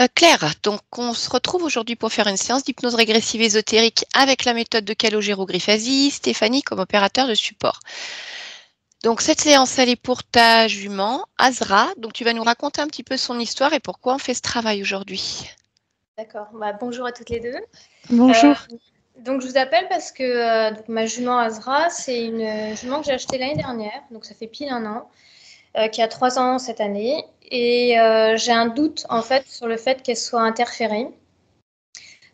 Claire, donc on se retrouve aujourd'hui pour faire une séance d'hypnose régressive ésotérique avec la méthode de Calogero-Grifasi, Stéphanie comme opérateur de support. Donc cette séance, elle est pour ta jument, Azra. Donc tu vas nous raconter un petit peu son histoire et pourquoi on fait ce travail aujourd'hui. D'accord. Bonjour à toutes les deux. Bonjour. Donc je vous appelle parce que donc, ma jument Azra, c'est une jument que j'ai achetée l'année dernière, donc ça fait pile un an, qui a 3 ans cette année. Et j'ai un doute en fait sur le fait qu'elle soit interférée.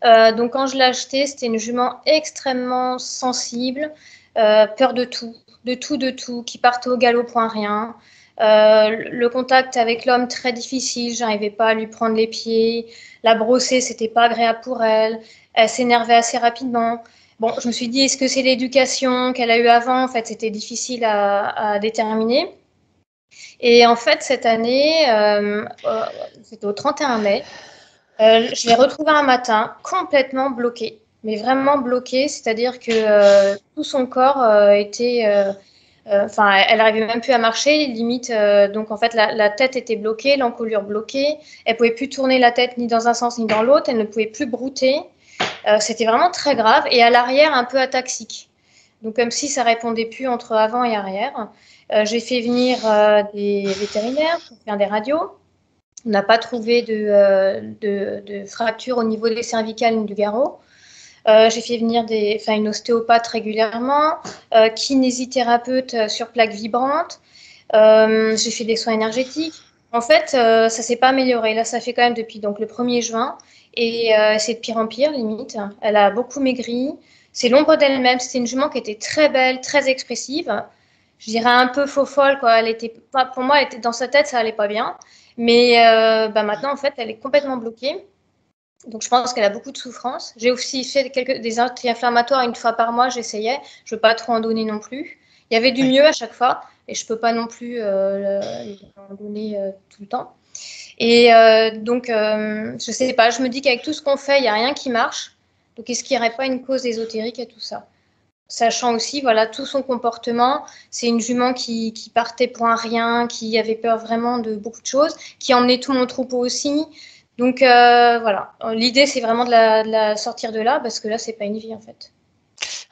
Donc quand je l'ai achetée, c'était une jument extrêmement sensible, peur de tout, qui partait au galop pour un rien. Le contact avec l'homme très difficile, j'arrivais pas à lui prendre les pieds. La brosser, c'était pas agréable pour elle. Elle s'énervait assez rapidement. Bon, je me suis dit, est-ce que c'est l'éducation qu'elle a eue avant? En fait, c'était difficile à déterminer. Et en fait, cette année, c'était au 31 mai, je l'ai retrouvée un matin complètement bloquée, mais vraiment bloquée, c'est-à-dire que tout son corps était... Enfin, elle n'arrivait même plus à marcher, limite. Donc, en fait, la tête était bloquée, l'encolure bloquée. Elle ne pouvait plus tourner la tête ni dans un sens ni dans l'autre. Elle ne pouvait plus brouter. C'était vraiment très grave. Et à l'arrière, un peu ataxique. Donc, comme si ça répondait plus entre avant et arrière. J'ai fait venir des vétérinaires pour faire des radios. On n'a pas trouvé de fracture au niveau des cervicales ni du garrot. J'ai fait venir une ostéopathe régulièrement, kinésithérapeute sur plaque vibrante. J'ai fait des soins énergétiques. En fait, ça ne s'est pas amélioré. Là, ça fait quand même depuis donc, le 1er juin. Et c'est de pire en pire, limite. Elle a beaucoup maigri. C'est l'ombre d'elle-même. C'était une jument qui était très belle, très expressive. Je dirais un peu faux folle, quoi. Elle était pas, pour moi, elle était, dans sa tête, ça allait pas bien. Mais maintenant, en fait, elle est complètement bloquée. Donc, je pense qu'elle a beaucoup de souffrance. J'ai aussi fait des anti-inflammatoires une fois par mois, j'essayais. Je ne veux pas trop en donner non plus. Il y avait du mieux à chaque fois et je ne peux pas non plus en donner tout le temps. Et donc, je ne sais pas, je me dis qu'avec tout ce qu'on fait, il n'y a rien qui marche. Donc, est-ce qu'il n'y aurait pas une cause ésotérique à tout ça? Sachant aussi, voilà, tout son comportement, c'est une jument qui partait pour un rien, qui avait peur vraiment de beaucoup de choses, qui emmenait tout mon troupeau aussi. Donc voilà, l'idée c'est vraiment de la sortir de là parce que là c'est pas une vie en fait.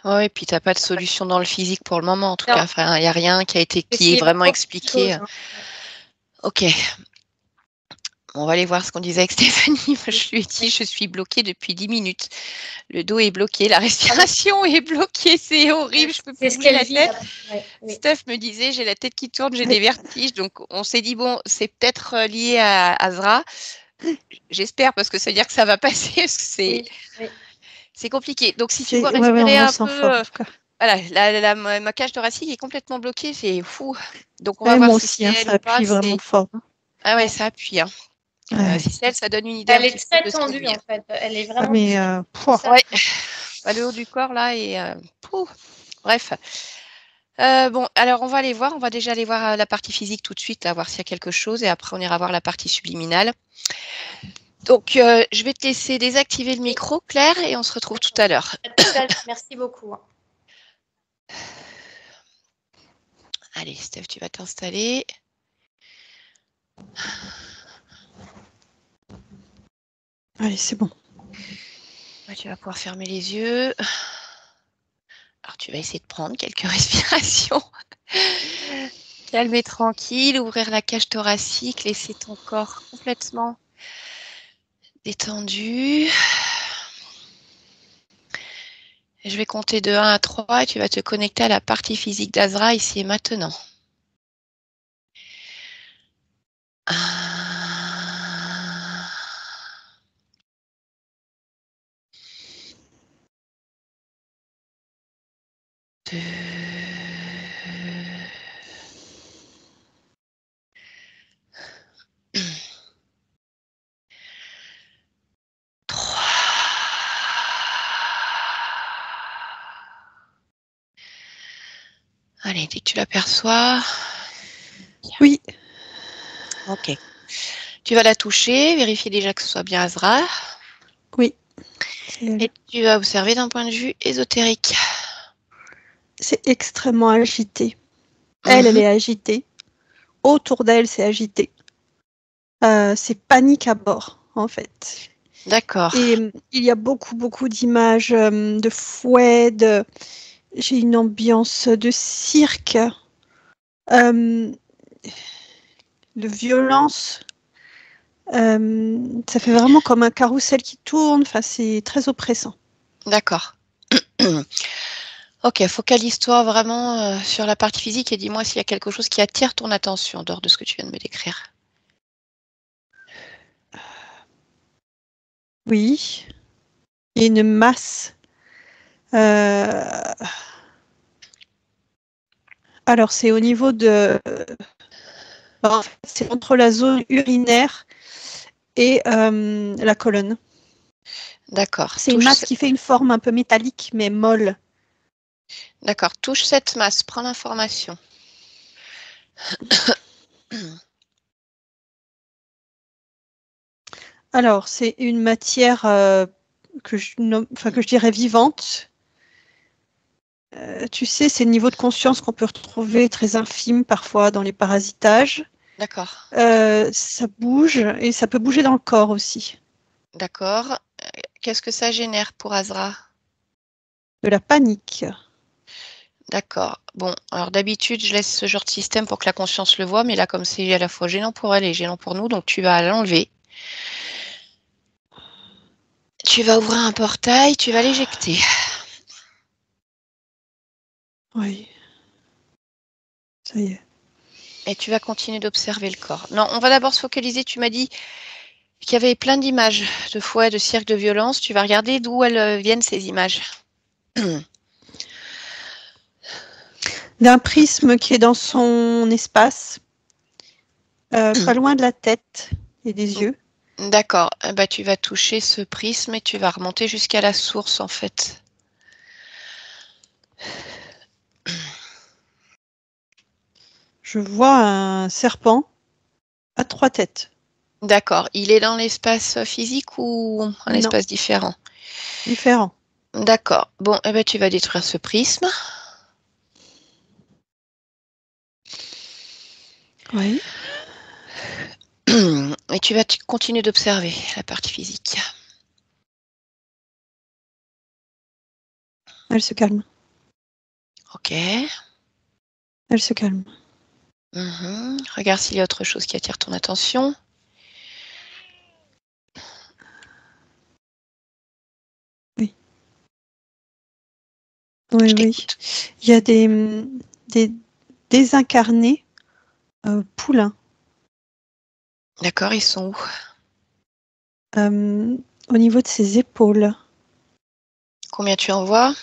Oui, et puis tu n'as pas de solution dans le physique pour le moment en tout Non. cas. Enfin, il n'y a rien qui est vraiment expliqué. Chose, hein. Ok. On va aller voir ce qu'on disait avec Stéphanie. Je lui ai dit, je suis bloquée depuis 10 minutes. Le dos est bloqué, la respiration est bloquée, c'est horrible, je peux plus bouger la tête. Oui. Steph me disait, j'ai la tête qui tourne, j'ai des vertiges. Donc, on s'est dit, bon, c'est peut-être lié à Azra. J'espère, parce que ça veut dire que ça va passer, parce que c'est compliqué. Donc, si tu peux respirer un peu... voilà, ma cage thoracique est complètement bloquée, c'est fou. Donc, on va voir si c'est elle ou pas. Ça appuie vraiment fort. Ah ouais, ça appuie. Hein. Si c'est elle, ça donne une idée. Elle est très tendue en fait. Elle est vraiment. Ouais. Le haut du corps là et bref. Bon, alors on va aller voir. On va déjà aller voir la partie physique tout de suite, là, voir s'il y a quelque chose, et après on ira voir la partie subliminale. Donc, je vais te laisser désactiver le micro, Claire, et on se retrouve tout à l'heure. Merci beaucoup. Allez, Steph, tu vas t'installer. Allez, c'est bon. Tu vas pouvoir fermer les yeux. Alors, tu vas essayer de prendre quelques respirations. Calme et tranquille, ouvrir la cage thoracique, laisser ton corps complètement détendu. Je vais compter de 1 à 3 et tu vas te connecter à la partie physique d'Azra ici et maintenant. 1, 2, 3. Allez, dès que tu l'aperçois. Oui. Ok. Tu vas la toucher, vérifier déjà que ce soit bien Azra. Oui. Et tu vas observer d'un point de vue ésotérique. C'est extrêmement agité. Elle est agitée. Autour d'elle, c'est agité. C'est panique à bord. en fait. D'accord. Et il y a beaucoup d'images de fouet, j'ai une ambiance de cirque, de violence. Ça fait vraiment comme un carrousel qui tourne. Enfin, c'est très oppressant. D'accord. Ok, focalise-toi vraiment sur la partie physique et dis-moi s'il y a quelque chose qui attire ton attention en dehors de ce que tu viens de me décrire. Oui, il y a une masse. Alors, c'est au niveau de... En fait, c'est entre la zone urinaire et la colonne. D'accord. C'est une masse qui fait une forme un peu métallique, mais molle. D'accord. Touche cette masse. Prends l'information. Alors, c'est une matière que je dirais vivante. Tu sais, c'est le niveau de conscience qu'on peut retrouver très infime parfois dans les parasitages. D'accord. Ça bouge et ça peut bouger dans le corps aussi. D'accord. Qu'est-ce que ça génère pour Azra? De la panique. D'accord. Bon, alors d'habitude, je laisse ce genre de système pour que la conscience le voie, mais là, comme c'est à la fois gênant pour elle et gênant pour nous, donc tu vas l'enlever. Tu vas ouvrir un portail, tu vas l'éjecter. Oui. Ça y est. Et tu vas continuer d'observer le corps. Non, on va d'abord se focaliser. Tu m'as dit qu'il y avait plein d'images de fouet, de cirque, de violence. Tu vas regarder d'où elles viennent, ces images. D'un prisme qui est dans son espace, pas loin de la tête et des yeux. D'accord. Bah, tu vas toucher ce prisme et tu vas remonter jusqu'à la source, en fait. Je vois un serpent à 3 têtes. D'accord. Il est dans l'espace physique ou un Non, espace différent? différent. D'accord. Bon, eh ben, tu vas détruire ce prisme. Oui. Et tu vas continuer d'observer la partie physique. Elle se calme. Ok. Elle se calme. Regarde s'il y a autre chose qui attire ton attention. Oui. Oui, Je oui. t'écoute. Il y a des désincarnés poulains. D'accord, ils sont où? Au niveau de ses épaules. Combien tu en vois?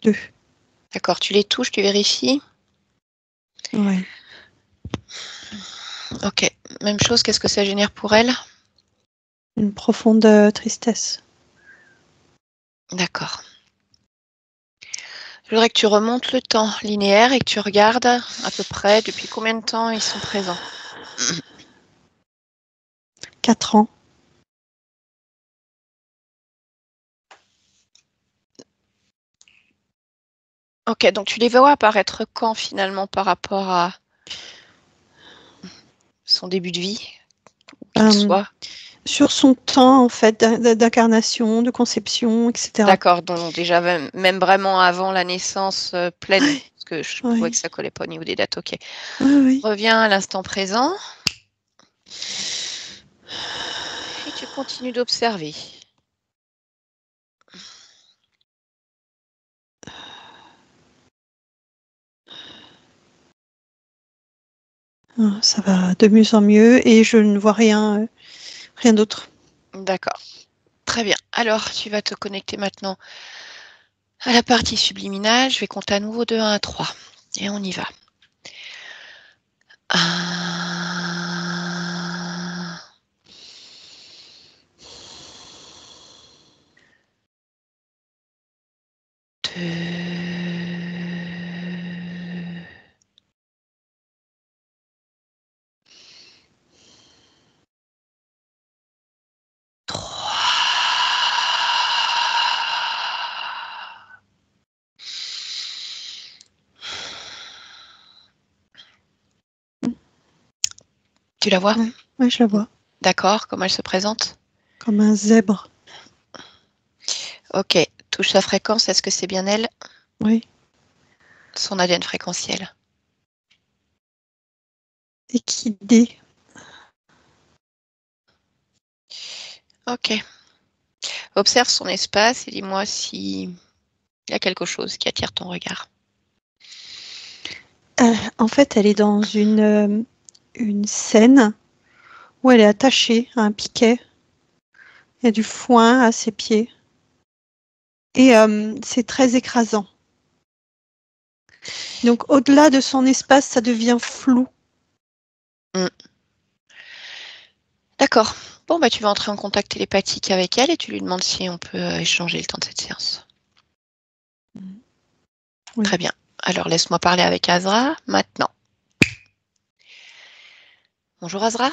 2. D'accord, tu les touches, tu vérifies. Oui. Ok, même chose, qu'est-ce que ça génère pour elle? Une profonde tristesse. D'accord. Je voudrais que tu remontes le temps linéaire et que tu regardes à peu près depuis combien de temps ils sont présents. 4 ans. Ok, donc tu les vois apparaître quand finalement par rapport à son début de vie, qu'il soit? Sur son temps, en fait, d'incarnation, de conception, etc. D'accord, donc déjà même vraiment avant la naissance pleine, parce que je trouvais que ça collait pas au niveau des dates, ok. Oui. Reviens à l'instant présent. Et tu continues d'observer. Ça va de mieux en mieux et je ne vois rien d'autre. D'accord. Très bien. Alors, tu vas te connecter maintenant à la partie subliminale. Je vais compter à nouveau de 1 à 3. Et on y va. 1, 2, 3. Tu la vois? Oui, je la vois. D'accord. Comment elle se présente? Comme un zèbre. Ok, touche sa fréquence, est-ce que c'est bien elle? Oui. Son ADN fréquentiel. Équidé. Ok. Observe son espace et dis-moi s'il y a quelque chose qui attire ton regard. En fait, elle est dans une scène où elle est attachée à un piquet. Il y a du foin à ses pieds. Et c'est très écrasant. Donc, au-delà de son espace, ça devient flou. D'accord. Bon, bah, tu vas entrer en contact télépathique avec elle et tu lui demandes si on peut échanger le temps de cette séance. Oui. Très bien. Alors, laisse-moi parler avec Azra maintenant. Bonjour Azra.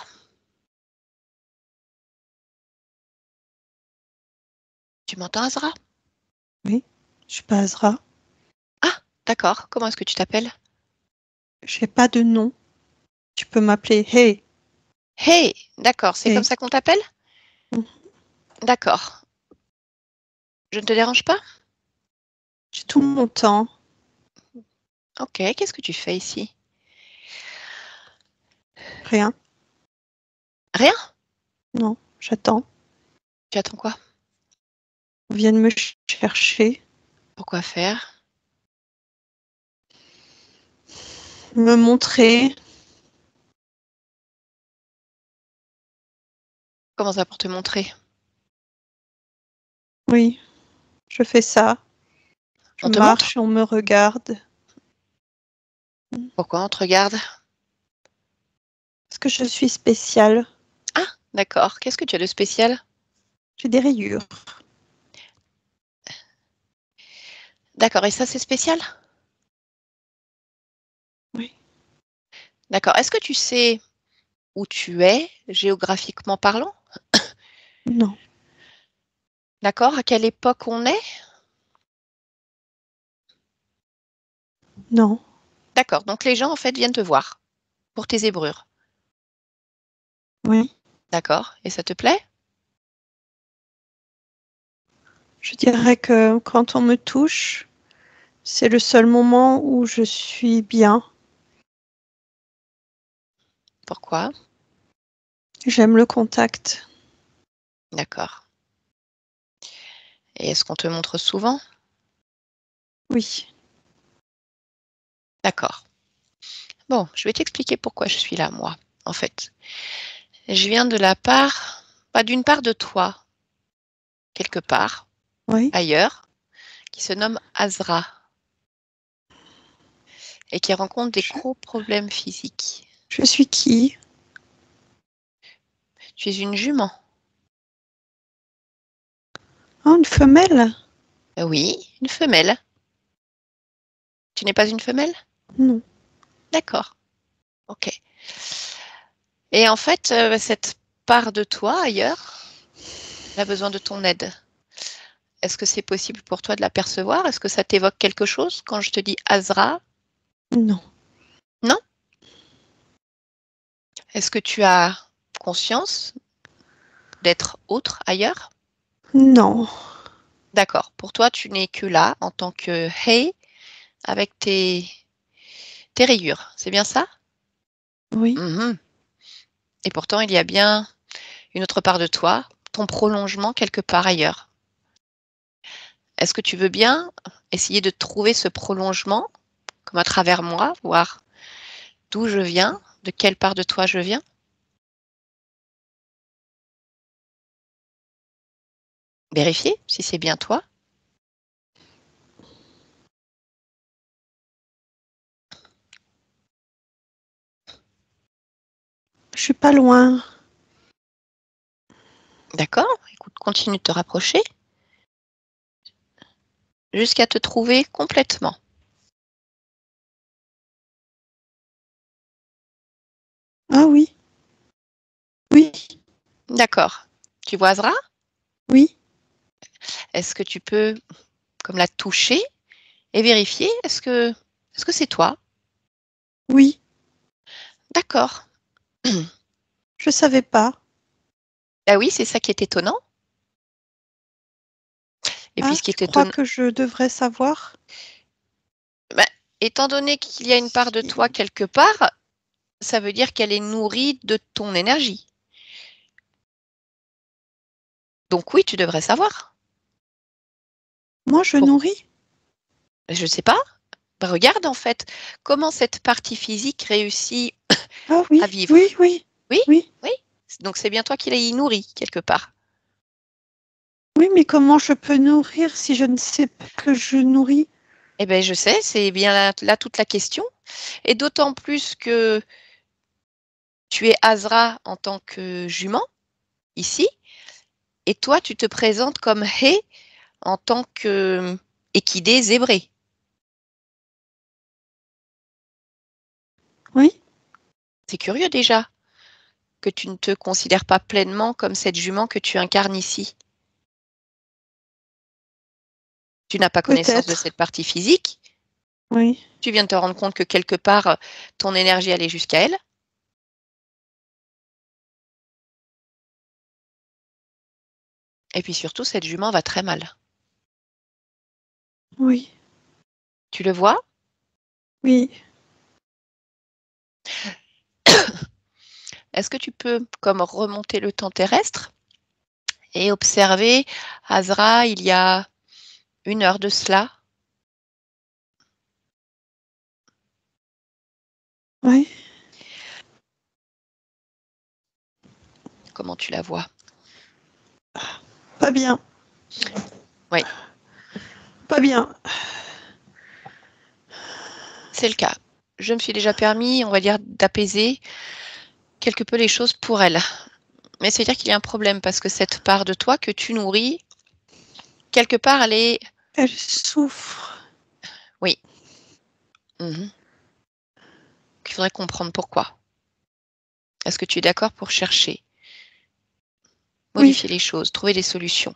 Tu m'entends Azra? Oui. Je suis pas Azra. Ah, d'accord. Comment est-ce que tu t'appelles? J'ai pas de nom. Tu peux m'appeler Hey. Hey, d'accord. C'est Hey. comme ça qu'on t'appelle? Mhm. D'accord. Je ne te dérange pas? J'ai tout mon temps. Ok, qu'est-ce que tu fais ici? Rien. Rien? Non, j'attends. Tu attends quoi? On vient de me chercher, Pourquoi faire? me montrer. Comment ça pour te montrer? Oui, je fais ça. Je On te montre? marche et on me regarde. Pourquoi on te regarde? Parce que je suis spéciale. Ah, d'accord. Qu'est-ce que tu as de spécial? J'ai des rayures. D'accord, et ça c'est spécial? Oui. D'accord. Est-ce que tu sais où tu es, géographiquement parlant? Non, D'accord. À quelle époque on est? non. D'accord. Donc les gens en fait viennent te voir pour tes zébrures. Oui. D'accord. Et ça te plaît? Je dirais que quand on me touche, c'est le seul moment où je suis bien. Pourquoi? J'aime le contact. D'accord. Et est-ce qu'on te montre souvent? Oui. D'accord. Bon, je vais t'expliquer pourquoi je suis là, moi, en fait. Je viens de la part, pas d'une part de toi, quelque part, Oui. ailleurs, qui se nomme Azra et qui rencontre des gros problèmes physiques. Je suis qui? Tu es une jument. Oh, une femelle? Oui, une femelle. Tu n'es pas une femelle? Non. D'accord. Ok. Et en fait, cette part de toi ailleurs, elle a besoin de ton aide. Est-ce que c'est possible pour toi de l'apercevoir? Est-ce que ça t'évoque quelque chose quand je te dis Azra? Non. Non? Est-ce que tu as conscience d'être autre ailleurs? Non. D'accord. Pour toi, tu n'es que là en tant que Hey avec tes rayures. C'est bien ça? Oui. Mhm. Et pourtant, il y a bien une autre part de toi, ton prolongement quelque part ailleurs. Est-ce que tu veux bien essayer de trouver ce prolongement, comme à travers moi, voir d'où je viens, de quelle part de toi je viens? Vérifier si c'est bien toi. Je suis pas loin. D'accord? Écoute, continue de te rapprocher jusqu'à te trouver complètement. Ah oui. Oui. D'accord. Tu vois Azra? Oui. Est-ce que tu peux, comme la toucher et vérifier, est-ce que c'est toi? Oui. D'accord. Je savais pas. Ah oui, c'est ça qui est étonnant. Et puis ce qui est Tu crois étonnant, que je devrais savoir? étant donné qu'il y a une part de toi quelque part, ça veut dire qu'elle est nourrie de ton énergie. Donc oui, tu devrais savoir. Moi, je Pour- nourris? Je ne sais pas. Regarde en fait comment cette partie physique réussit Ah à oui, vivre. oui, oui, Oui, oui. oui. Donc c'est bien toi qui l'as nourrie quelque part. Oui, mais comment je peux nourrir si je ne sais pas que je nourris? Eh bien, je sais, c'est bien là toute la question. Et d'autant plus que tu es Azra en tant que jument, ici, et toi, tu te présentes comme Hé en tant que équidé zébré. Oui, C'est curieux déjà que tu ne te considères pas pleinement comme cette jument que tu incarnes ici. Tu n'as pas connaissance de peut-être. cette partie physique. Oui, Tu viens de te rendre compte que quelque part, ton énergie allait jusqu'à elle. Et puis surtout, cette jument va très mal. oui, Tu le vois? oui. Est-ce que tu peux comme remonter le temps terrestre et observer Azra il y a 1 heure de cela? Oui. Comment tu la vois? Pas bien. Oui, Pas bien. c'est le cas. Je me suis déjà permis, on va dire, d'apaiser quelque peu les choses pour elle. Mais c'est-à-dire qu'il y a un problème parce que cette part de toi que tu nourris, quelque part, elle est... Elle souffre. Oui. Mhm. Il faudrait comprendre pourquoi. Est-ce que tu es d'accord pour chercher, Oui, modifier les choses, trouver des solutions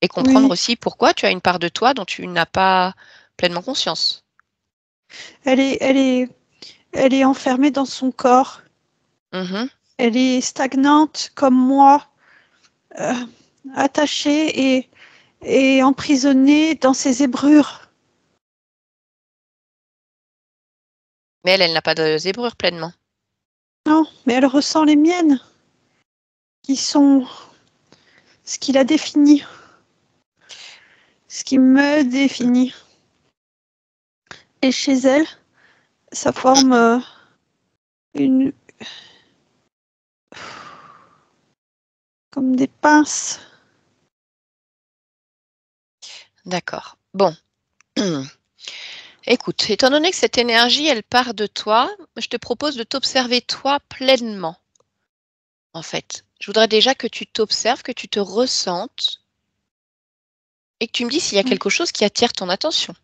et comprendre oui. aussi pourquoi tu as une part de toi dont tu n'as pas pleinement conscience? Elle est, elle est, elle est enfermée dans son corps. Mhm. Elle est stagnante comme moi, euh, attachée et emprisonnée dans ses zébrures. Mais elle n'a pas de zébrure pleinement. Non, mais elle ressent les miennes, qui sont ce qui la définit, ce qui me définit. Et chez elle, ça forme une, comme des pinces. D'accord. Bon. Écoute, étant donné que cette énergie, elle part de toi, je te propose de t'observer toi pleinement, en fait. Je voudrais déjà que tu t'observes, que tu te ressentes et que tu me dis s'il y a Oui. quelque chose qui attire ton attention.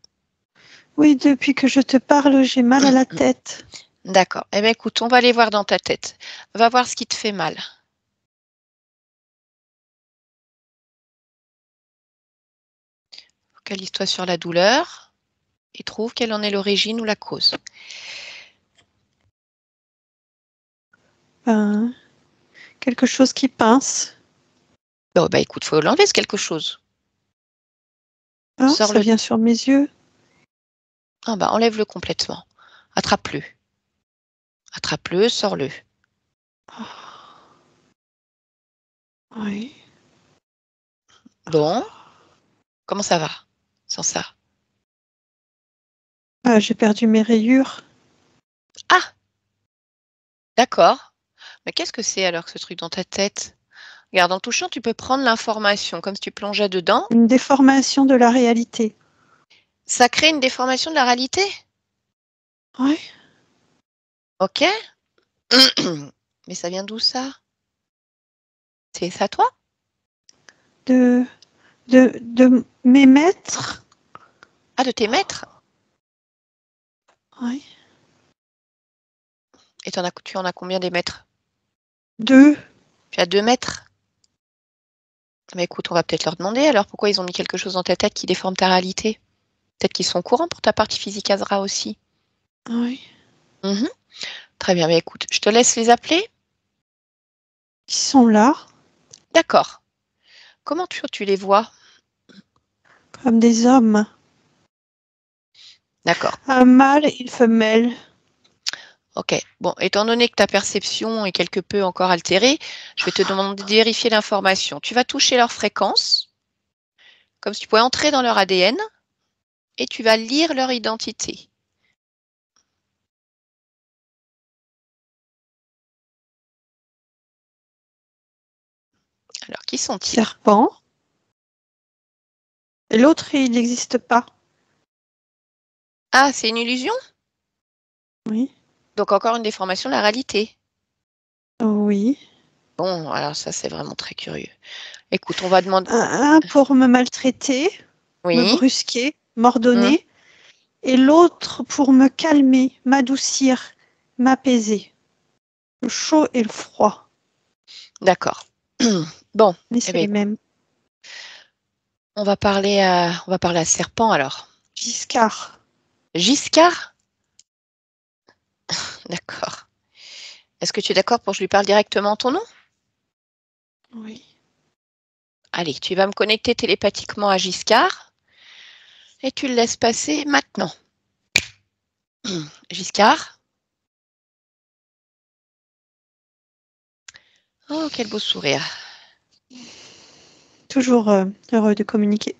Oui, depuis que je te parle, j'ai mal à la tête. D'accord. Eh bien, écoute, on va aller voir dans ta tête. Va voir ce qui te fait mal. Focalise-toi sur la douleur et trouve quelle en est l'origine ou la cause. Ben, quelque chose qui pince. Bon, bah écoute, faut l'enlever ce quelque chose. Ah, ça Sors-le. vient sur mes yeux. Ah bah, enlève-le complètement. Attrape-le. Attrape-le, sors-le. Oui. Bon, comment ça va sans ça? Ah, j'ai perdu mes rayures. Ah, d'accord. Mais qu'est-ce que c'est alors ce truc dans ta tête? Regarde, en touchant, tu peux prendre l'information comme si tu plongeais dedans. Une déformation de la réalité. Ça crée une déformation de la réalité? Oui. Ok. Mais ça vient d'où ça? C'est ça toi? De, de mes maîtres. Ah, de tes maîtres? Oui. Et tu en as combien des maîtres? Deux. Tu as 2 maîtres? Mais écoute, on va peut-être leur demander alors pourquoi ils ont mis quelque chose dans ta tête qui déforme ta réalité. Peut-être qu'ils sont au courant pour ta partie physique Azra aussi. Oui. Mhm. Très bien, mais écoute, je te laisse les appeler. Ils sont là. D'accord. Comment tu les vois? Comme des hommes. D'accord. Un mâle et une femelle. Ok. Bon, étant donné que ta perception est quelque peu encore altérée, je vais te demander de vérifier l'information. Tu vas toucher leur fréquence, comme si tu pouvais entrer dans leur ADN, et tu vas lire leur identité. Alors, qui sont-ils? Serpent. Et l'autre, il n'existe pas. Ah, c'est une illusion? Oui. Donc encore une déformation de la réalité. Oui. Bon, alors ça, c'est vraiment très curieux. Écoute, on va demander... Un pour me maltraiter, me Oui. brusquer, m'ordonner. Et l'autre pour me calmer, m'adoucir, m'apaiser. Le chaud et le froid. D'accord. Bon, Mais eh c'est bien, les mêmes. on va parler à Serpent alors. Giscard. Giscard? D'accord. Est-ce que tu es d'accord pour que je lui parle directement en ton nom? Oui. Allez, tu vas me connecter télépathiquement à Giscard et tu le laisses passer maintenant. Giscard? Oh, quel beau sourire. Toujours heureux de communiquer.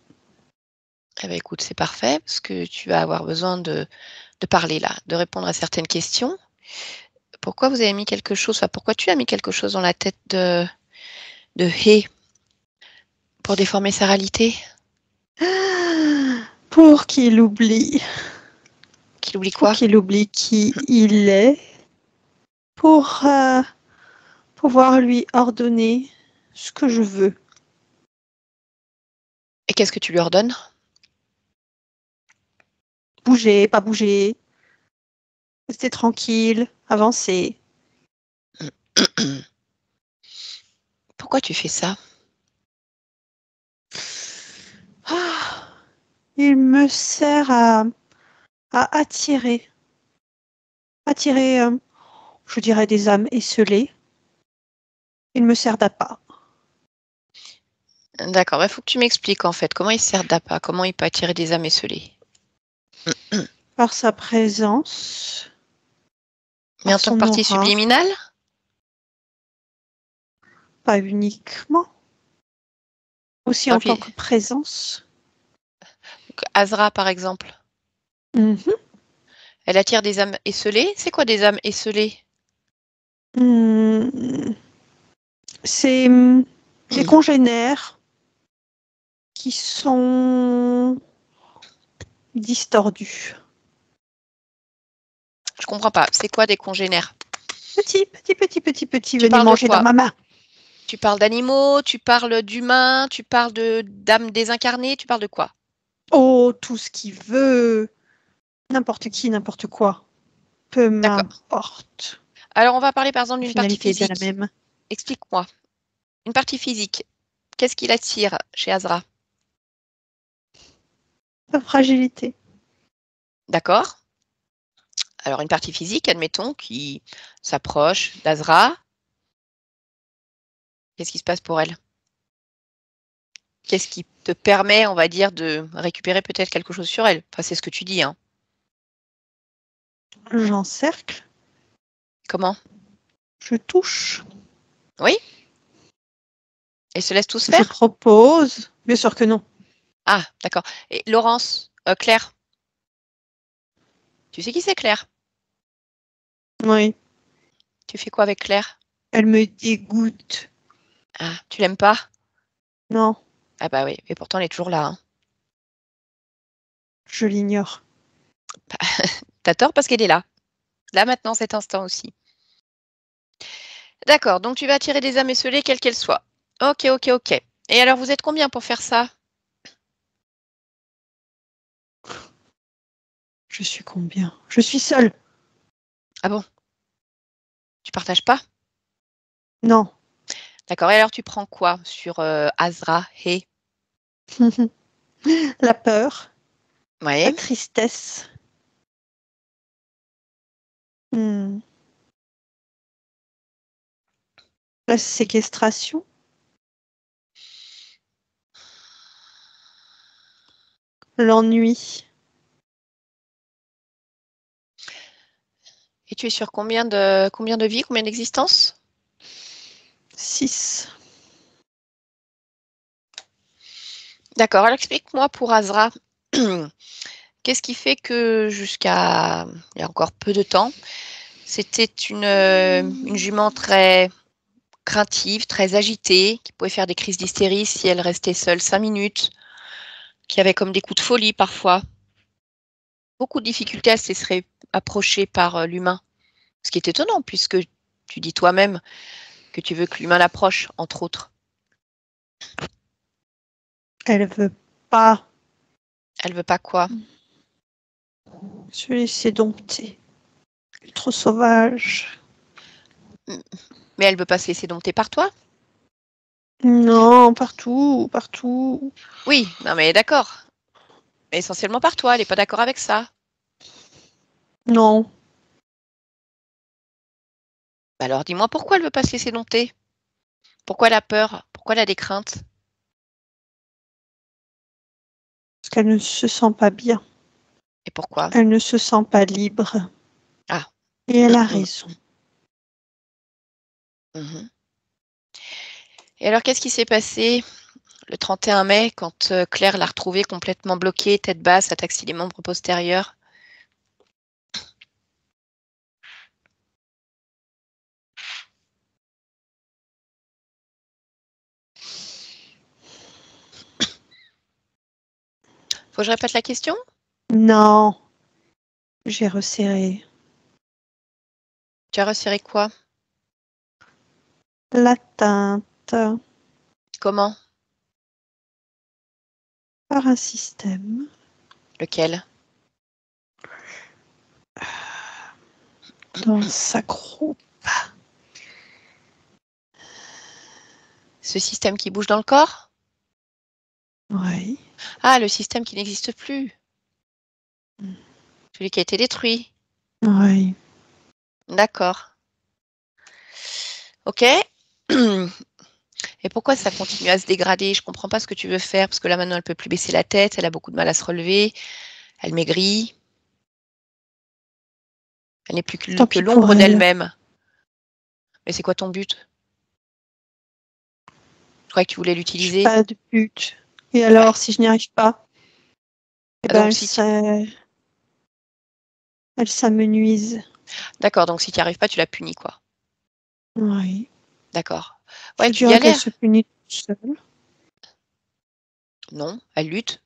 Eh bien, écoute, c'est parfait parce que tu vas avoir besoin de parler là, de répondre à certaines questions. Pourquoi vous avez mis quelque chose, enfin, pourquoi tu as mis quelque chose dans la tête de Hé pour déformer sa réalité? Pour qu'il oublie. Qu'il oublie Pour quoi? qu'il oublie qui il est. Pour pouvoir lui ordonner ce que je veux. Et qu'est-ce que tu lui ordonnes? Bouger, pas bouger. Rester tranquille, avancer. Pourquoi tu fais ça? Ah, il me sert à attirer. Attirer, je dirais, des âmes esselées. Il me sert d'appât. D'accord, il faut que tu m'expliques en fait comment il sert d'appât, comment il peut attirer des âmes esselées. Par sa présence, Mais par en tant que son partie aura, subliminale? pas uniquement, aussi Ah, en tant puis, que présence. Azra par exemple, Mhm. elle attire des âmes esselées. C'est quoi des âmes esselées? Hmm, c'est des congénères qui sont distordus. Je comprends pas. C'est quoi des congénères? Petit, Tu venez parles de manger dans quoi? ma main. Tu parles d'animaux, tu parles d'humains, tu parles de d'âmes désincarnées, tu parles de quoi? Oh, tout ce qu'il veut. N'importe qui, n'importe quoi. Peu D'accord. m'importe. Alors on va parler par exemple La d'une partie finalité est bien la physique. même. Explique-moi. Une partie physique. Qu'est-ce qui l'attire chez Azra? La fragilité. D'accord? Alors une partie physique, admettons, qui s'approche d'Azra. Qu'est-ce qui se passe pour elle? Qu'est-ce qui te permet, on va dire, de récupérer peut-être quelque chose sur elle? Enfin, c'est ce que tu dis, hein. J'encercle. Comment? Je touche. Oui? Elle se laisse tous Je faire? propose. Bien sûr que non. Ah, d'accord. Et Laurence, Claire, tu sais qui c'est Claire? Oui. Tu fais quoi avec Claire? Elle me dégoûte. Ah, tu l'aimes pas? Non, Ah bah oui, et pourtant elle est toujours là, hein. je l'ignore. T'as tort parce qu'elle est là. Là maintenant, cet instant aussi. D'accord, donc tu vas attirer des âmes esselées, quelles qu'elles soient. Ok, ok, ok. Et alors, vous êtes combien pour faire ça? Je suis combien? Je suis seule. Ah bon? Tu partages pas? Non. D'accord, et alors tu prends quoi sur Azra, Hé? La peur, la Ouais. tristesse. Hmm. La séquestration. l'ennui. Et tu es sur combien de vies, combien d'existences? 6. D'accord, alors explique-moi pour Azra, qu'est-ce qui fait que jusqu'à il y a encore peu de temps, c'était une jument très craintive, très agitée, qui pouvait faire des crises d'hystérie si elle restait seule 5 minutes, qui avait comme des coups de folie parfois. Beaucoup de difficultés à se laisser approcher par l'humain. Ce qui est étonnant puisque tu dis toi-même que tu veux que l'humain l'approche, entre autres. Elle veut pas Elle veut pas quoi? se laisser dompter. Elle est trop sauvage. Mais elle veut pas se laisser dompter par toi? Non, partout. Oui, non mais d'accord. Mais essentiellement par toi, elle n'est pas d'accord avec ça. Non. Alors dis-moi pourquoi elle veut pas se laisser dompter? Pourquoi elle a peur? Pourquoi elle a des craintes? Parce qu'elle ne se sent pas bien. Et pourquoi? Elle ne se sent pas libre. Ah. Et elle a raison. Mhm. Et alors qu'est-ce qui s'est passé le 31 mai quand Claire l'a retrouvée complètement bloquée, tête basse, ataxie des membres postérieurs? Faut que je répète la question? Non. J'ai resserré. Tu as resserré quoi? L'atteinte Comment? par un système. Lequel? Dans sa groupe. Ce système qui bouge dans le corps? Oui. Ah, le système qui n'existe plus. Celui qui a été détruit. Oui. D'accord. Ok. Et pourquoi ça continue à se dégrader? Je comprends pas ce que tu veux faire, parce que là maintenant elle peut plus baisser la tête, elle a beaucoup de mal à se relever, elle maigrit, elle n'est plus Tant que pis pour l'ombre elle. d'elle-même. Mais c'est quoi ton but? Je croyais que tu voulais Je n'ai l'utiliser. pas de but. Et alors, si je n'y arrive pas, eh Ah, ben, donc, elle s'amenuise. D'accord, donc si tu n'y arrives pas, tu la punis, quoi. Oui. D'accord. Ouais, Je tu dirais qu'elle galères. se punit toute seule. Non, elle lutte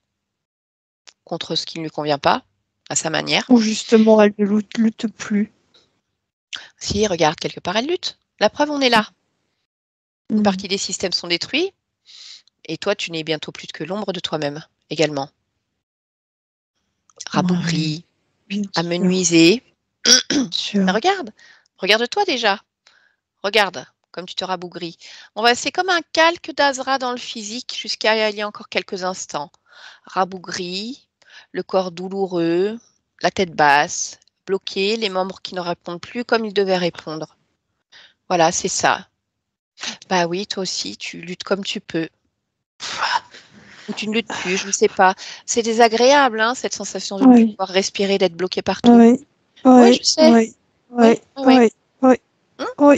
contre ce qui ne lui convient pas, à sa manière. Ou justement, elle ne lutte plus. Si, regarde, quelque part, elle lutte. La preuve, on est là. Une Mm. partie des systèmes sont détruits, et toi, tu n'es bientôt plus que l'ombre de toi-même, également. Ouais, Rabougri, bien sûr. amenuisé. Bien sûr. Regarde-toi déjà. Regarde comme tu te rabougris. C'est comme un calque d'Azra dans le physique jusqu'à il y a encore quelques instants. Rabougri, le corps douloureux, la tête basse, bloqué, les membres qui ne répondent plus comme ils devaient répondre. Voilà, c'est ça. Bah oui, toi aussi, tu luttes comme tu peux. Ou tu ne luttes plus, je ne sais pas. C'est désagréable, hein, cette sensation de ne plus Oui, pouvoir respirer, d'être bloqué partout. oui, Oui, oui, je sais. oui, Oui, oui, oui, oui. oui, oui, Hum. oui.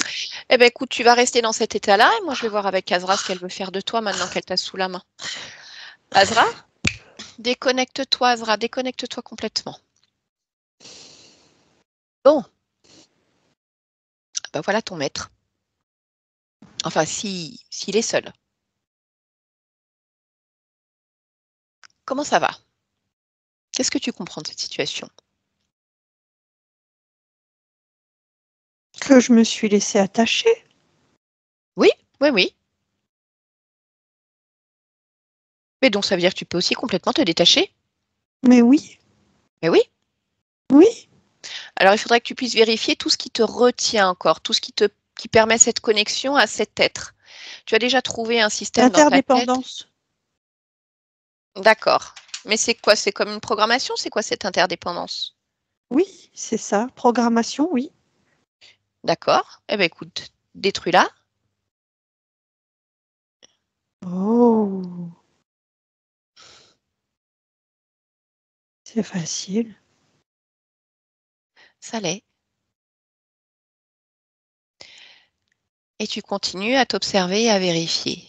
Eh bien, écoute, tu vas rester dans cet état-là et moi, je vais voir avec Azra ce qu'elle veut faire de toi maintenant qu'elle t'a sous la main. Azra, déconnecte-toi, Azra, déconnecte-toi complètement. Bon, ben voilà ton maître. Enfin, s'il est seul. Comment ça va? Qu'est-ce que tu comprends de cette situation? Que je me suis laissée attacher. Oui, oui, oui. Mais donc, ça veut dire que tu peux aussi complètement te détacher? Mais oui, Mais oui. oui. Alors, il faudrait que tu puisses vérifier tout ce qui te retient encore, tout ce qui permet cette connexion à cet être. Tu as déjà trouvé un système dans ta tête? L'interdépendance. D'accord. Mais c'est quoi? C'est comme une programmation? C'est quoi cette interdépendance? Oui, c'est ça. Programmation, oui. D'accord. Eh bien, écoute, détruis-la. Oh. C'est facile. Ça l'est. Et tu continues à t'observer et à vérifier.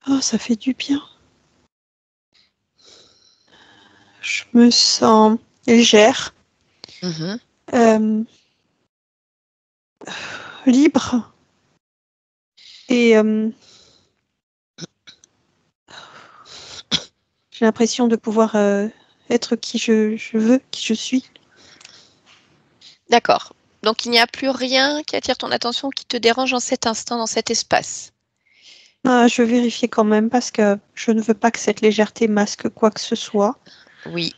Oh, ça fait du bien. Je me sens légère, libre et j'ai l'impression de pouvoir être qui je veux, qui je suis. D'accord. Donc, il n'y a plus rien qui attire ton attention, qui te dérange en cet instant, dans cet espace. Ah, je vérifie quand même parce que je ne veux pas que cette légèreté masque quoi que ce soit, Oui,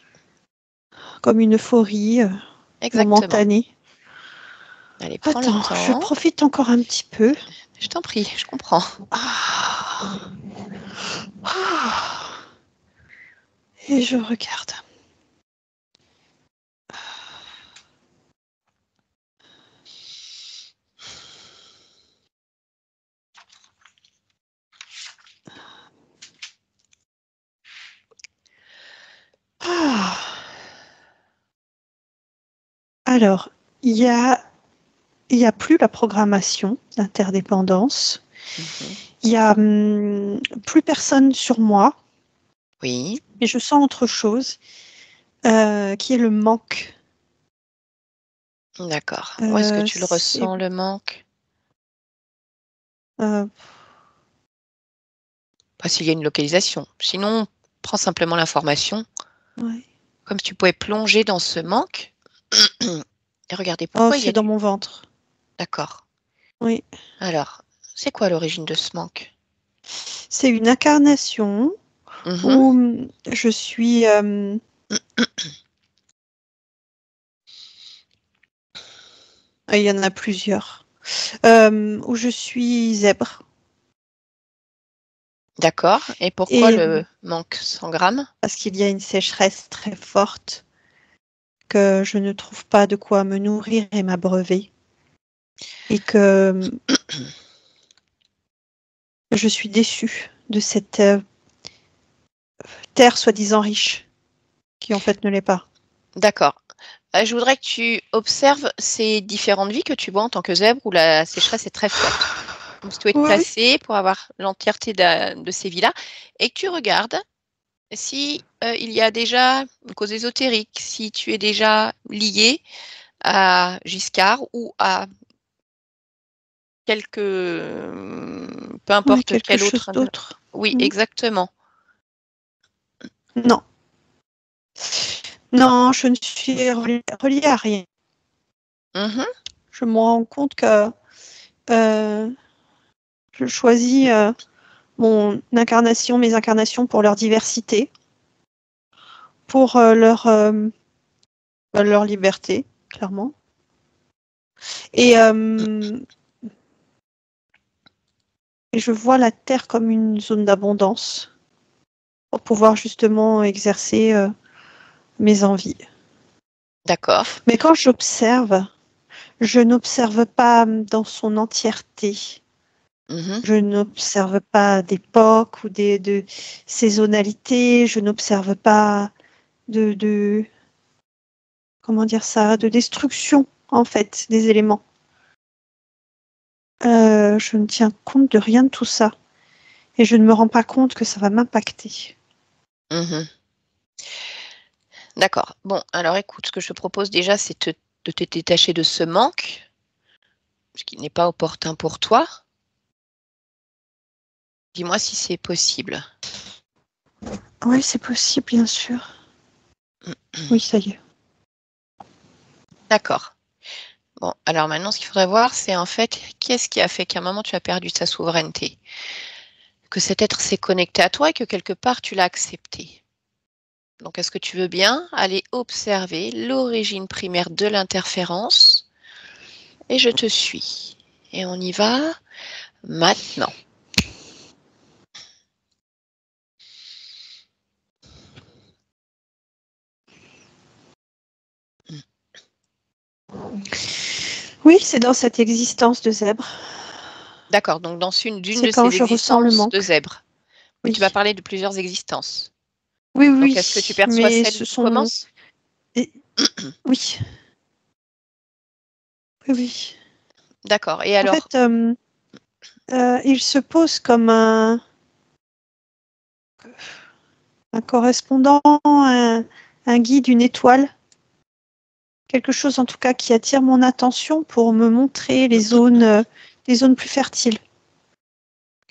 comme une euphorie exactement. momentanée. Allez, prends le Attends, je temps. profite encore un petit peu. Je t'en prie, je comprends. Ah. Ah. Et je regarde. Ah. Alors, il y a plus la programmation d'interdépendance. Il y a plus personne sur moi. Oui. Mais je sens autre chose, qui est le manque. D'accord. Où est-ce que tu le ressens, le manque? Pas s'il y a une localisation. Sinon, prends simplement l'information. Ouais. Comme si tu pouvais plonger dans ce manque. Et regardez Oh, pourquoi il y c'est a dans mon ventre. D'accord. Oui. Alors, c'est quoi l'origine de ce manque? C'est une incarnation où je suis. Il y en a plusieurs. Où je suis zèbre. D'accord. Et pourquoi le manque 100 grammes? Parce qu'il y a une sécheresse très forte, que je ne trouve pas de quoi me nourrir et m'abreuver. Et que je suis déçue de cette terre soi-disant riche, qui en fait ne l'est pas. D'accord. Je voudrais que tu observes ces différentes vies que tu vois en tant que zèbre où la sécheresse est très forte. Donc, si tu dois être Oui. placé pour avoir l'entièreté de ces vies-là et que tu regardes si il y a déjà une cause ésotérique, si tu es déjà lié à Giscard ou à peu Ouais, importe quelque quel chose autre. d'autre. Oui, exactement. Non. Non, je ne suis reliée à rien. Je me rends compte que je choisis mes incarnations pour leur diversité, pour leur liberté, clairement. Et je vois la Terre comme une zone d'abondance pour pouvoir justement exercer mes envies. D'accord. Mais quand j'observe, je n'observe pas dans son entièreté. Je n'observe pas d'époque ou de saisonnalité. Je n'observe pas de comment dire ça, de destruction en fait des éléments. Je ne tiens compte de rien de tout ça et je ne me rends pas compte que ça va m'impacter. D'accord. Bon, alors écoute, ce que je te propose déjà, c'est de te détacher de ce manque, ce qui n'est pas opportun pour toi. Dis-moi si c'est possible. Oui, c'est possible, bien sûr. Oui, ça y est. D'accord. Bon, alors maintenant, ce qu'il faudrait voir, c'est en fait, qu'est-ce qui a fait qu'à un moment, tu as perdu ta souveraineté? Que cet être s'est connecté à toi et que quelque part, tu l'as accepté. Donc, est-ce que tu veux bien aller observer l'origine primaire de l'interférence? Et je te suis. Et on y va maintenant. Oui, c'est dans cette existence de zèbre. D'accord, donc dans d'une de C'est quand ces je ressens le existences manque. de zèbre. Mais Oui. tu vas parler de plusieurs existences. Oui, Donc oui, est-ce que tu perçois mais celle où tu commences? Oui. Oui, oui. D'accord. Et En alors, fait, il se pose comme un correspondant, un guide, une étoile. Quelque chose en tout cas qui attire mon attention pour me montrer les zones plus fertiles.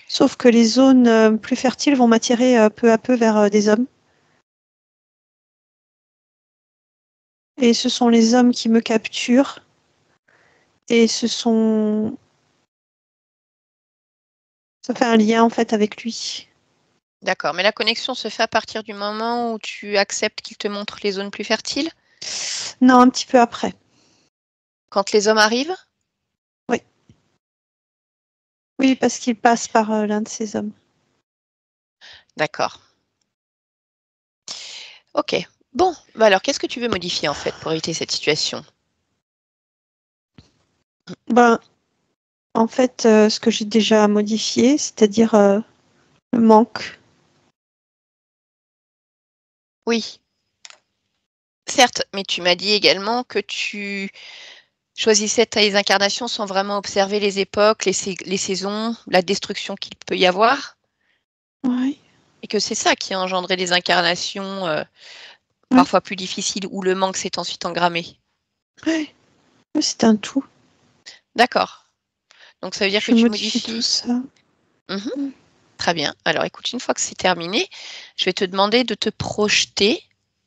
Sauf que les zones plus fertiles vont m'attirer peu à peu vers des hommes. Et ce sont les hommes qui me capturent. Et ça fait un lien en fait avec lui. d'accord, mais la connexion se fait à partir du moment où tu acceptes qu'il te montre les zones plus fertiles? Non, un petit peu après. Quand les hommes arrivent? Oui. Oui, parce qu'il passe par l'un de ces hommes. D'accord. Ok. Bon, bah alors qu'est-ce que tu veux modifier en fait pour éviter cette situation? Ben, en fait, ce que j'ai déjà modifié, c'est-à-dire le manque. Oui. Certes, mais tu m'as dit également que tu choisissais tes incarnations sans vraiment observer les époques, les saisons, la destruction qu'il peut y avoir, Oui. et que c'est ça qui a engendré des incarnations Ouais. parfois plus difficiles où le manque s'est ensuite engrammé. Oui, c'est un tout. D'accord. Donc ça veut dire que Je tu modifie tout modifies. ça. Mhm. Très bien. Alors écoute, une fois que c'est terminé, je vais te demander de te projeter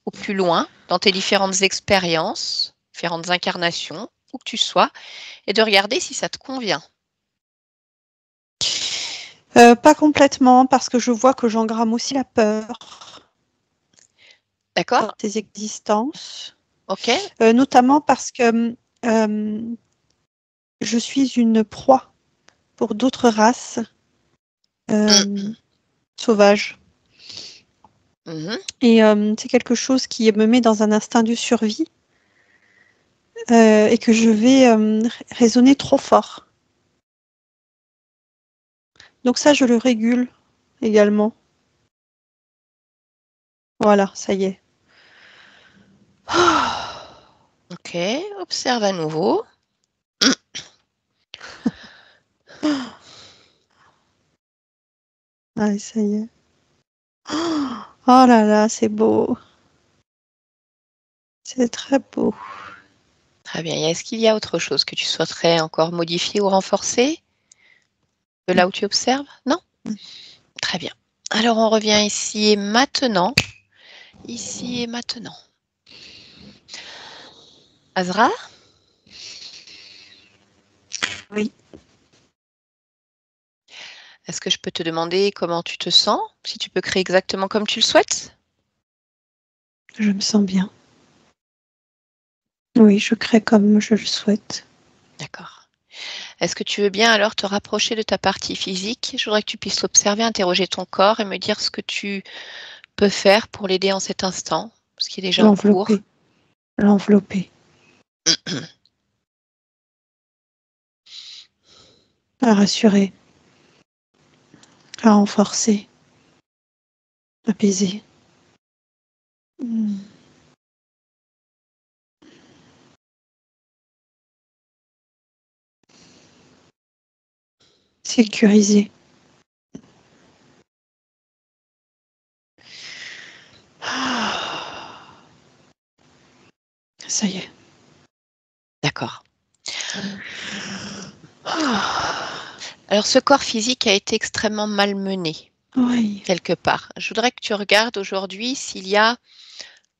au plus loin dans tes différentes expériences, différentes incarnations, où que tu sois, et de regarder si ça te convient. Pas complètement, parce que je vois que j'engramme aussi la peur D'accord? dans tes existences. Ok? Notamment parce que je suis une proie pour d'autres races sauvages. Mhm. Et c'est quelque chose qui me met dans un instinct de survie et que je vais raisonner trop fort. Donc ça, je le régule également. Voilà, ça y est. Ok, observe à nouveau. Allez, ça y est. Oh là là, c'est beau. C'est très beau. Très bien. Est-ce qu'il y a autre chose que tu souhaiterais encore modifier ou renforcer de là où tu observes? Non? Très bien. Alors on revient ici et maintenant. Ici et maintenant. Azra? Oui. Est-ce que je peux te demander comment tu te sens? Si tu peux créer exactement comme tu le souhaites? Je me sens bien. Oui, je crée comme je le souhaite. D'accord. Est-ce que tu veux bien alors te rapprocher de ta partie physique? Je voudrais que tu puisses l'observer, interroger ton corps et me dire ce que tu peux faire pour l'aider en cet instant, ce qui est déjà en cours. L'envelopper. À rassurer. À renforcer. Apaiser. Sécuriser. Ça y est. D'accord. Alors ce corps physique a été extrêmement malmené, Oui. quelque part. Je voudrais que tu regardes aujourd'hui s'il y a,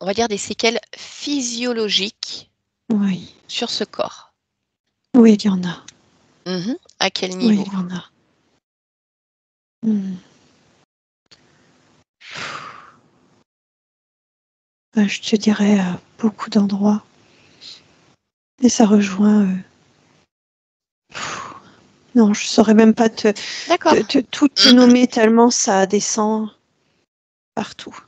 on va dire, des séquelles physiologiques Oui. sur ce corps. Oui, il y en a. À quel Oui, niveau? il y en a. Je te dirais à beaucoup d'endroits. Et ça rejoint. Non, je saurais même pas D'accord. tout te nommer tellement ça descend partout.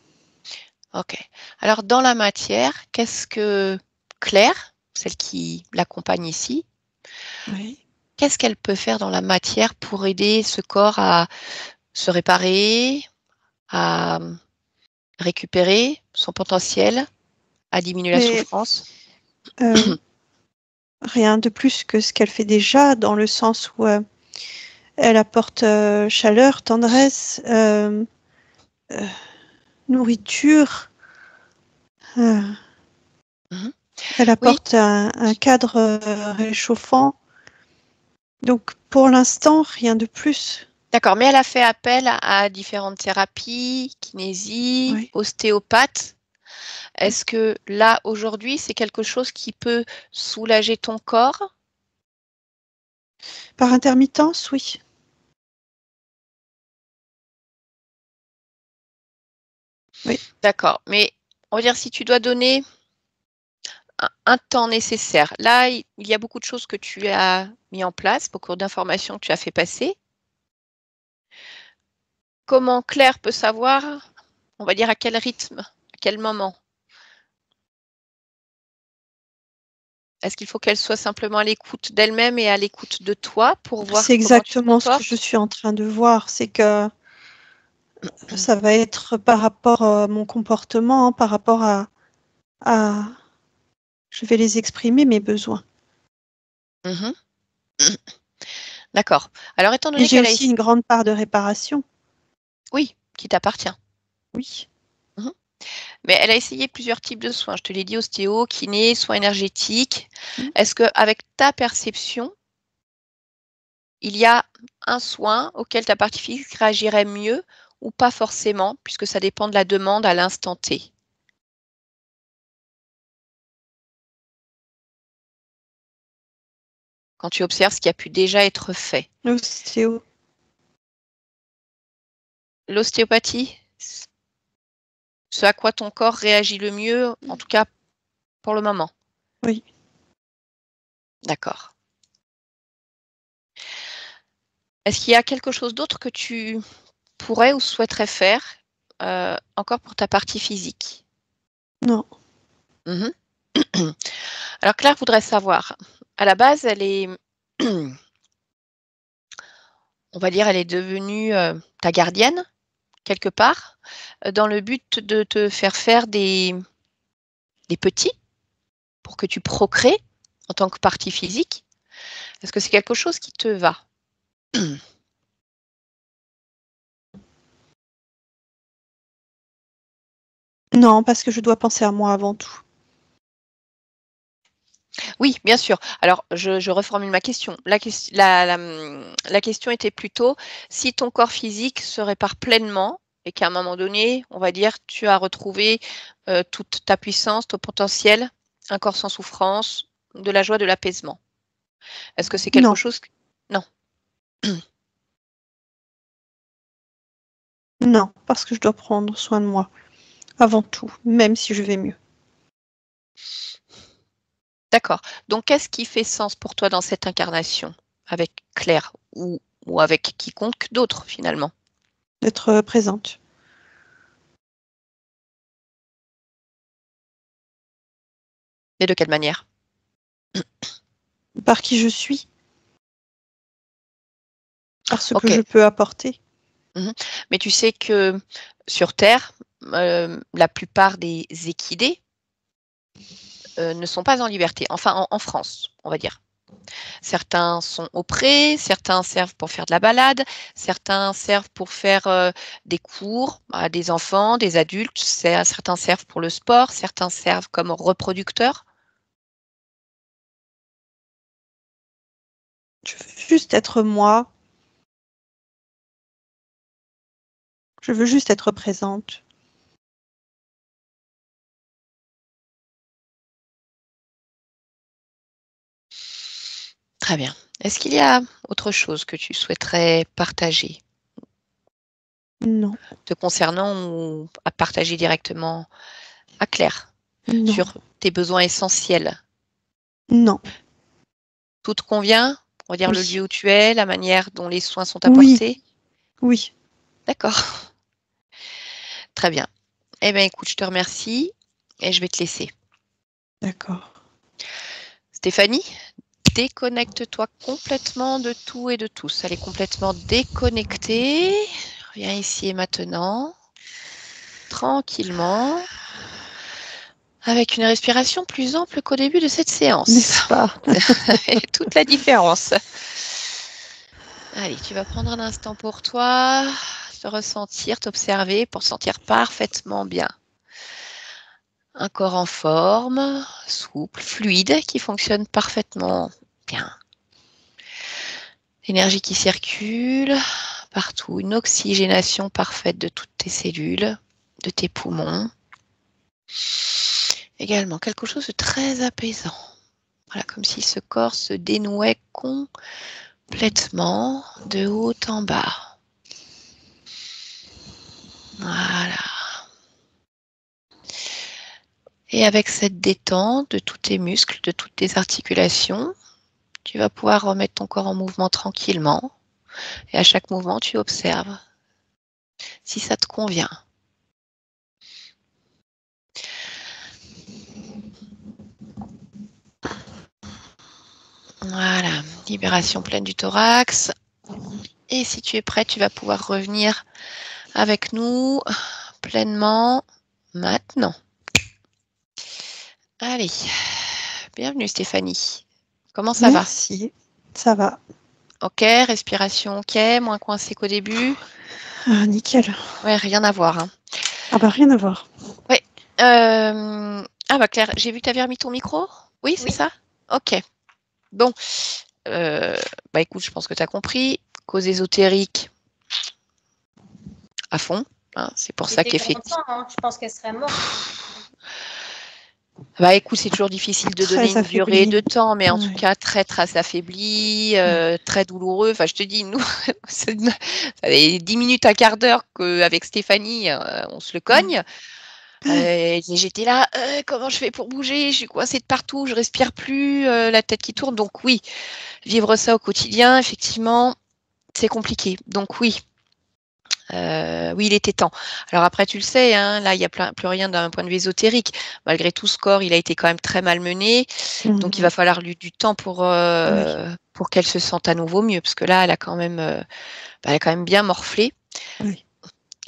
Ok. Alors dans la matière, qu'est-ce que Claire, celle qui l'accompagne ici, Oui. Qu'est-ce qu'elle peut faire dans la matière pour aider ce corps à se réparer, à récupérer son potentiel, à diminuer la Mais souffrance? rien de plus que ce qu'elle fait déjà, dans le sens où elle apporte chaleur, tendresse, nourriture. Mhm. Elle Oui, apporte un cadre réchauffant. Donc pour l'instant, rien de plus. d'accord. Mais elle a fait appel à différentes thérapies, kinésie, Oui. ostéopathe. Est-ce que là, aujourd'hui, c'est quelque chose qui peut soulager ton corps? Par intermittence, oui. Oui. D'accord. Mais on va dire si tu dois donner un temps nécessaire. Là, il y a beaucoup de choses que tu as mis en place, beaucoup d'informations que tu as fait passer. Comment Claire peut savoir, on va dire, à quel rythme, à quel moment? Est-ce qu'il faut qu'elle soit simplement à l'écoute d'elle-même et à l'écoute de toi pour voir C'est comment tu te exactement ce que je comportes? suis en train de voir. C'est que ça va être par rapport à mon comportement, par rapport à... Je vais les exprimer, mes besoins. Mhm. D'accord. Alors, étant Et donné j'ai qu'elle a aussi une grande part de réparation. oui, qui t'appartient. Oui. Mhm. Mais elle a essayé plusieurs types de soins. Je te l'ai dit, ostéo, kiné, soins énergétiques. Mm. Est-ce que, avec ta perception, il y a un soin auquel ta partie physique réagirait mieux ou pas forcément, puisque ça dépend de la demande à l'instant T? Quand tu observes ce qui a pu déjà être fait. L'ostéo. L'ostéopathie, ce à quoi ton corps réagit le mieux, en tout cas pour le moment. Oui. D'accord. Est-ce qu'il y a quelque chose d'autre que tu pourrais ou souhaiterais faire encore pour ta partie physique? Non. Mhm. Alors Claire voudrait savoir, à la base, elle est, on va dire, elle est devenue ta gardienne, quelque part, dans le but de te faire des petits pour que tu procrées en tant que partie physique. Est-ce que c'est quelque chose qui te va? Non, parce que je dois penser à moi avant tout. Oui, bien sûr. Alors, je reformule ma question. La question était plutôt si ton corps physique se répare pleinement et qu'à un moment donné, on va dire, tu as retrouvé toute ta puissance, ton potentiel, un corps sans souffrance, de la joie, de l'apaisement. Est-ce que c'est quelque Non. chose non. Non, parce que je dois prendre soin de moi avant tout, même si je vais mieux. D'accord. Donc, qu'est-ce qui fait sens pour toi dans cette incarnation avec Claire ou avec quiconque d'autre finalement? D'être présente. Et de quelle manière? Par qui je suis, par ce que Ok. je peux apporter. Mhm. Mais tu sais que sur Terre, la plupart des équidés ne sont pas en liberté, enfin en France, on va dire. Certains sont au pré, certains servent pour faire de la balade, certains servent pour faire des cours à des enfants, des adultes, certains servent pour le sport, certains servent comme reproducteurs. Je veux juste être moi. Je veux juste être présente. Très bien. Est-ce qu'il y a autre chose que tu souhaiterais partager Non, te concernant ou à partager directement à Claire non, sur tes besoins essentiels? non. Tout te convient? On va dire le Oui, lieu où tu es, la manière dont les soins sont oui, apportés? oui. D'accord, très bien. Eh bien, écoute, je te remercie et je vais te laisser. D'accord. Stéphanie, déconnecte-toi complètement de tout et de tous. Elle est complètement déconnectée. Reviens ici et maintenant. Tranquillement. Avec une respiration plus ample qu'au début de cette séance. N'est-ce pas? Toute la différence. Allez, tu vas prendre un instant pour toi, te ressentir, t'observer pour sentir parfaitement bien. Un corps en forme, souple, fluide, qui fonctionne parfaitement bien. L'énergie qui circule partout, une oxygénation parfaite de toutes tes cellules, de tes poumons. Également quelque chose de très apaisant. Voilà, comme si ce corps se dénouait complètement de haut en bas. Voilà. Et avec cette détente de tous tes muscles, de toutes tes articulations, tu vas pouvoir remettre ton corps en mouvement tranquillement. Et à chaque mouvement, tu observes si ça te convient. Voilà, libération pleine du thorax. Et si tu es prêt, tu vas pouvoir revenir avec nous pleinement maintenant. Allez, bienvenue Stéphanie. Comment ça va? Merci, ça va. Ok, respiration ok, moins coincé qu'au début. Ah, nickel. Ouais, rien à voir. Hein. Ah bah rien à voir. Ouais. Ah bah Claire, j'ai vu que tu avais remis ton micro. Oui, c'est ça? Ok. Bon. Bah écoute, je pense que tu as compris. Cause ésotérique à fond. Hein, c'est pour ça qu'effectivement. Hein, je pense qu'elle serait morte. Bah écoute, c'est toujours difficile de donner une durée de temps, mais en tout cas très affaibli, très douloureux. Enfin, je te dis, nous, ça fait 10 minutes, un quart d'heure qu'avec Stéphanie, on se le cogne. J'étais là, comment je fais pour bouger? Je suis coincée de partout, je respire plus, la tête qui tourne. Donc oui, vivre ça au quotidien, effectivement, c'est compliqué. Donc oui. Oui, il était temps. Alors après, tu le sais, hein, là, il n'y a plus rien d'un point de vue ésotérique. Malgré tout, ce corps, il a été quand même très malmené. Donc, il va falloir lui du temps pour qu'elle se sente à nouveau mieux. Parce que là, elle a quand même bien morflé. Oui.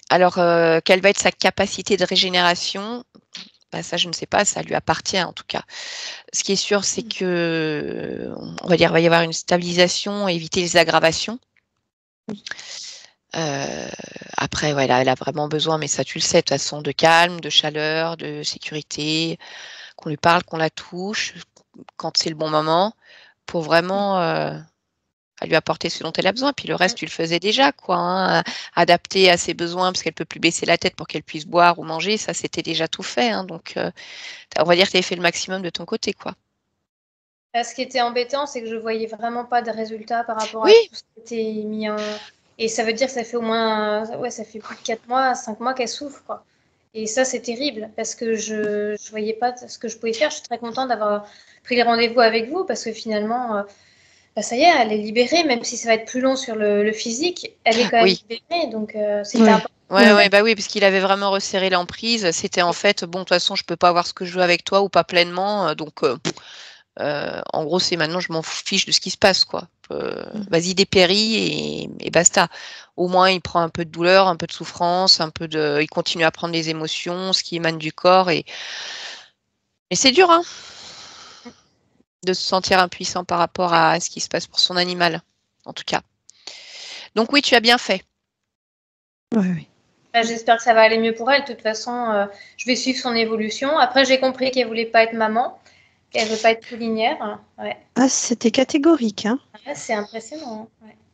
Alors, quelle va être sa capacité de régénération? Bah, ça, je ne sais pas. Ça lui appartient, en tout cas. Ce qui est sûr, c'est que, on va dire, va y avoir une stabilisation, éviter les aggravations. Après, ouais, elle a vraiment besoin, mais ça tu le sais, de toute façon, de calme, de chaleur, de sécurité, qu'on lui parle, qu'on la touche, quand c'est le bon moment, pour vraiment lui apporter ce dont elle a besoin. Puis le reste, tu le faisais déjà, quoi, hein, adapter à ses besoins, parce qu'elle peut plus baisser la tête pour qu'elle puisse boire ou manger, ça c'était déjà tout fait. Hein, donc, on va dire que tu avais fait le maximum de ton côté, quoi. Ce qui était embêtant, c'est que je voyais vraiment pas de résultats par rapport à tout ce qui était mis en... Et ça veut dire que ça fait au moins, ça fait plus de 4 mois, 5 mois qu'elle souffre, quoi. Et ça, c'est terrible parce que je voyais pas ce que je pouvais faire. Je suis très contente d'avoir pris les rendez-vous avec vous parce que finalement, ça y est, elle est libérée, même si ça va être plus long sur le physique, elle est quand même libérée. Donc, c'était important. Ouais, bah oui, parce qu'il avait vraiment resserré l'emprise. C'était en fait, bon, de toute façon, je peux pas avoir ce que je veux avec toi ou pas pleinement. Donc, en gros, c'est maintenant, je m'en fiche de ce qui se passe, quoi. Vas-y, dépéris et basta. Au moins, il prend un peu de douleur, un peu de souffrance, il continue à prendre les émotions, ce qui émane du corps. Mais c'est dur, hein, de se sentir impuissant par rapport à ce qui se passe pour son animal, en tout cas. Donc oui, tu as bien fait. Oui. J'espère que ça va aller mieux pour elle. De toute façon, je vais suivre son évolution. Après, j'ai compris qu'elle voulait pas être maman. Elle veut pas être poulinière. Ouais. Ah, c'était catégorique, hein. Ah, c'est impressionnant.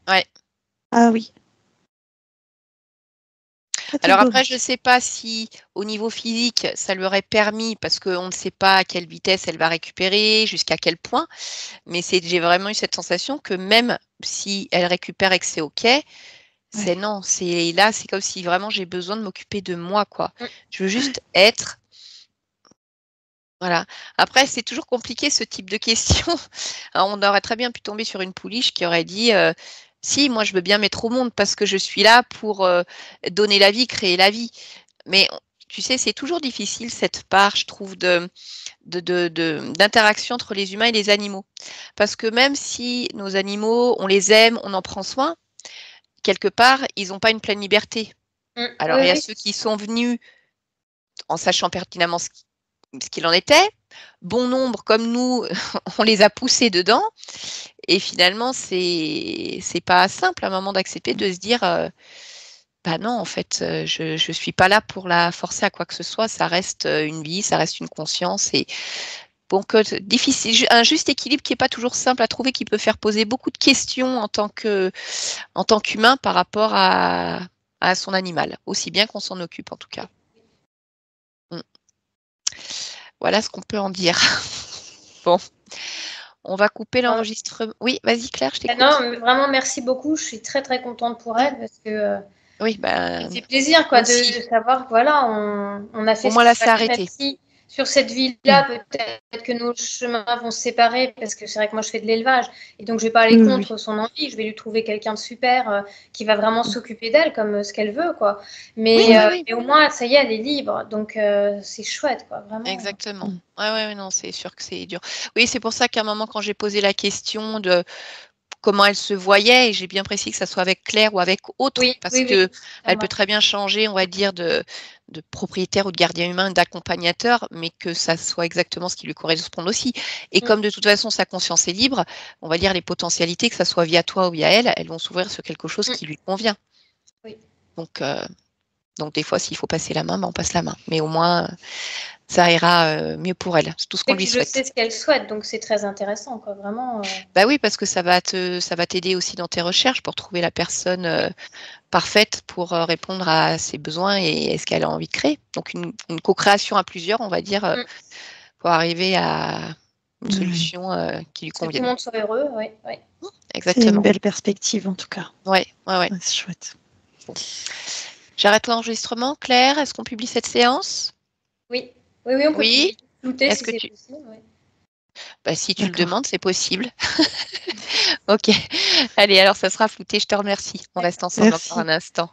Ouais. Ah oui. Alors après, je ne sais pas si au niveau physique, ça lui aurait permis, parce qu'on ne sait pas à quelle vitesse elle va récupérer, jusqu'à quel point, mais j'ai vraiment eu cette sensation que même si elle récupère et que c'est OK, c'est comme si vraiment j'ai besoin de m'occuper de moi, quoi. Je veux juste être. Voilà. Après, c'est toujours compliqué ce type de questions. Alors, on aurait très bien pu tomber sur une pouliche qui aurait dit si, moi je veux bien mettre au monde parce que je suis là pour donner la vie, créer la vie. Mais tu sais, c'est toujours difficile cette part, je trouve, d'interaction entre les humains et les animaux. Parce que même si nos animaux, on les aime, on en prend soin, quelque part, ils n'ont pas une pleine liberté. Alors, il y a ceux qui sont venus en sachant pertinemment ce qu'il en était. Bon nombre, comme nous, on les a poussés dedans. Et finalement, c'est pas simple à un moment d'accepter de se dire bah non, en fait, je ne suis pas là pour la forcer à quoi que ce soit. Ça reste une vie, ça reste une conscience. Et bon, difficile, un juste équilibre qui n'est pas toujours simple à trouver, qui peut faire poser beaucoup de questions en tant qu'humain par rapport à son animal, aussi bien qu'on s'en occupe en tout cas. Voilà ce qu'on peut en dire. Bon, on va couper l'enregistrement. Oui, vas-y Claire, je t'écoute. Non, mais vraiment merci beaucoup. Je suis très très contente pour elle parce que oui, ben, ça fait plaisir quoi, de savoir que voilà, on a fait au moins là, c'est arrêté. Sur cette ville-là, peut-être que nos chemins vont se séparer parce que c'est vrai que moi je fais de l'élevage et donc je vais pas aller contre son envie. Je vais lui trouver quelqu'un de super qui va vraiment s'occuper d'elle comme ce qu'elle veut quoi. Mais, mais au moins ça y est, elle est libre, donc c'est chouette quoi, vraiment. Exactement. Ouais, non, c'est sûr que c'est dur. Oui, c'est pour ça qu'à un moment quand j'ai posé la question de comment elle se voyait, et j'ai bien précisé que ça soit avec Claire ou avec autre, parce que elle peut très bien changer, on va dire, de propriétaire ou de gardien humain, d'accompagnateur, mais que ça soit exactement ce qui lui correspond aussi. Et comme de toute façon sa conscience est libre, on va dire les potentialités, que ça soit via toi ou via elle, elles vont s'ouvrir sur quelque chose qui lui convient. Donc des fois, s'il faut passer la main, ben on passe la main. Mais au moins, ça ira mieux pour elle. C'est tout ce qu'on lui souhaite. Je sais ce qu'elle souhaite, donc c'est très intéressant, quoi, vraiment. Bah oui, parce que ça va t'aider aussi dans tes recherches pour trouver la personne parfaite pour répondre à ses besoins et ce qu'elle a envie de créer. Donc une co-création à plusieurs, on va dire, pour arriver à une solution qui lui convienne. Que tout le monde soit heureux, oui. Exactement. C'est une belle perspective en tout cas. Ouais. C'est chouette. Bon. J'arrête l'enregistrement. Claire, est-ce qu'on publie cette séance? Oui, on peut flouter si c'est possible. Oui. Bah, si tu le demandes, c'est possible. Ok. Allez, alors ça sera flouté. Je te remercie. On reste ensemble encore un instant.